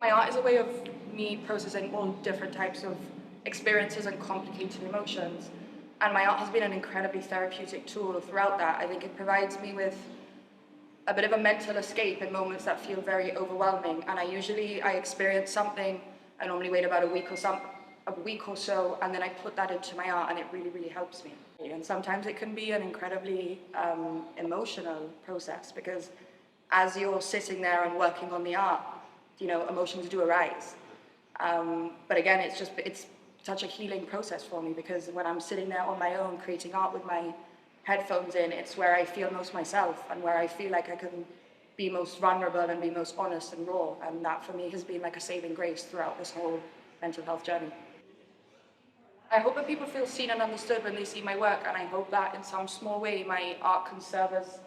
My art is a way of me processing all different types of experiences and complicated emotions. And my art has been an incredibly therapeutic tool throughout that. I think it provides me with a bit of a mental escape in moments that feel very overwhelming. And I experience something, I normally wait about a week or so, and then I put that into my art, and it really, really helps me. And sometimes it can be an incredibly emotional process, because as you're sitting there and working on the art, emotions do arise. But again, it's such a healing process for me, because when I'm sitting there on my own creating art with my headphones in, it's where I feel most myself and where I feel like I can be most vulnerable and be most honest and raw. And that for me has been like a saving grace throughout this whole mental health journey. I hope that people feel seen and understood when they see my work, and I hope that in some small way my art can serve as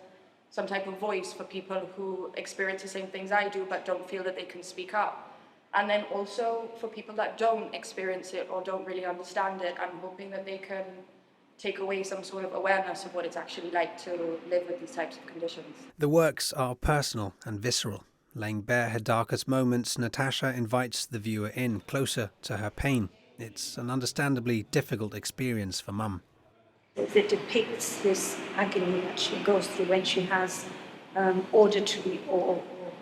some type of voice for people who experience the same things I do but don't feel that they can speak up. And then also for people that don't experience it or don't really understand it, I'm hoping that they can take away some sort of awareness of what it's actually like to live with these types of conditions. The works are personal and visceral. Laying bare her darkest moments, Natasha invites the viewer in, closer to her pain. It's an understandably difficult experience for Mum. It depicts this agony that she goes through when she has auditory or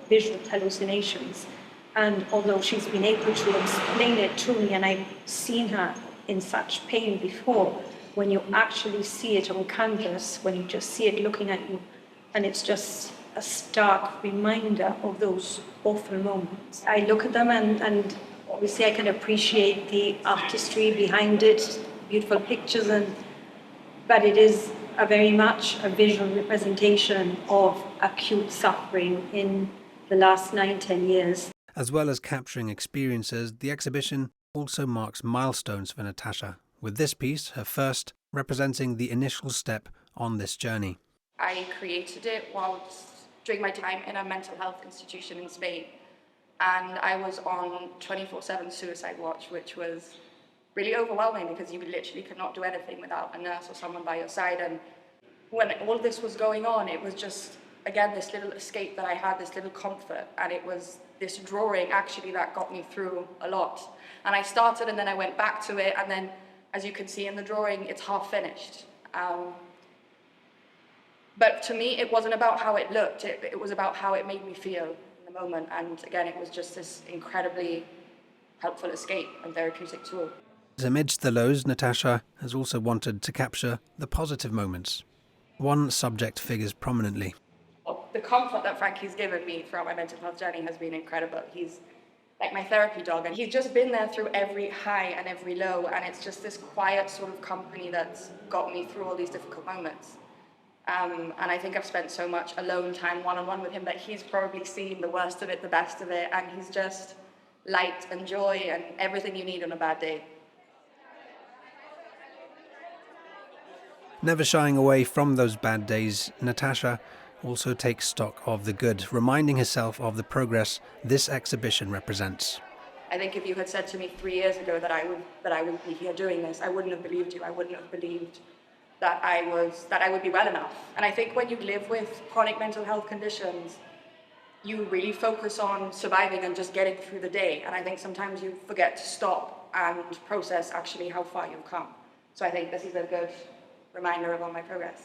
visual hallucinations. And although she's been able to explain it to me, and I've seen her in such pain before, when you actually see it on canvas, when you just see it looking at you, and it's just a stark reminder of those awful moments. I look at them and obviously I can appreciate the artistry behind it, beautiful pictures, but it is very much a visual representation of acute suffering in the last 9-10 years. As well as capturing experiences, the exhibition also marks milestones for Natasha, with this piece, her first, representing the initial step on this journey. I created it during my time in a mental health institution in Spain, and I was on 24/7 suicide watch, which was really overwhelming because you literally could not do anything without a nurse or someone by your side. And when all this was going on, it was just, again, this little escape that I had, this little comfort, and it was this drawing actually that got me through a lot. And I started and then I went back to it, and then as you can see in the drawing, it's half finished. But to me, it wasn't about how it looked, it was about how it made me feel in the moment. And again, it was just this incredibly helpful escape and therapeutic tool. Amidst the lows, Natasha has also wanted to capture the positive moments. One subject figures prominently. The comfort that Frankie's given me throughout my mental health journey has been incredible. He's like my therapy dog, and he's just been there through every high and every low, and it's just this quiet sort of company that's got me through all these difficult moments. And I think I've spent so much alone time one-on-one with him that he's probably seen the worst of it, the best of it, and he's just light and joy and everything you need on a bad day. Never shying away from those bad days, Natasha also takes stock of the good, reminding herself of the progress this exhibition represents. I think if you had said to me 3 years ago that I would be here doing this, I wouldn't have believed you. I wouldn't have believed that I would be well enough. And I think when you live with chronic mental health conditions, you really focus on surviving and just getting through the day. And I think sometimes you forget to stop and process actually how far you've come. So I think this is a good reminder of all my progress.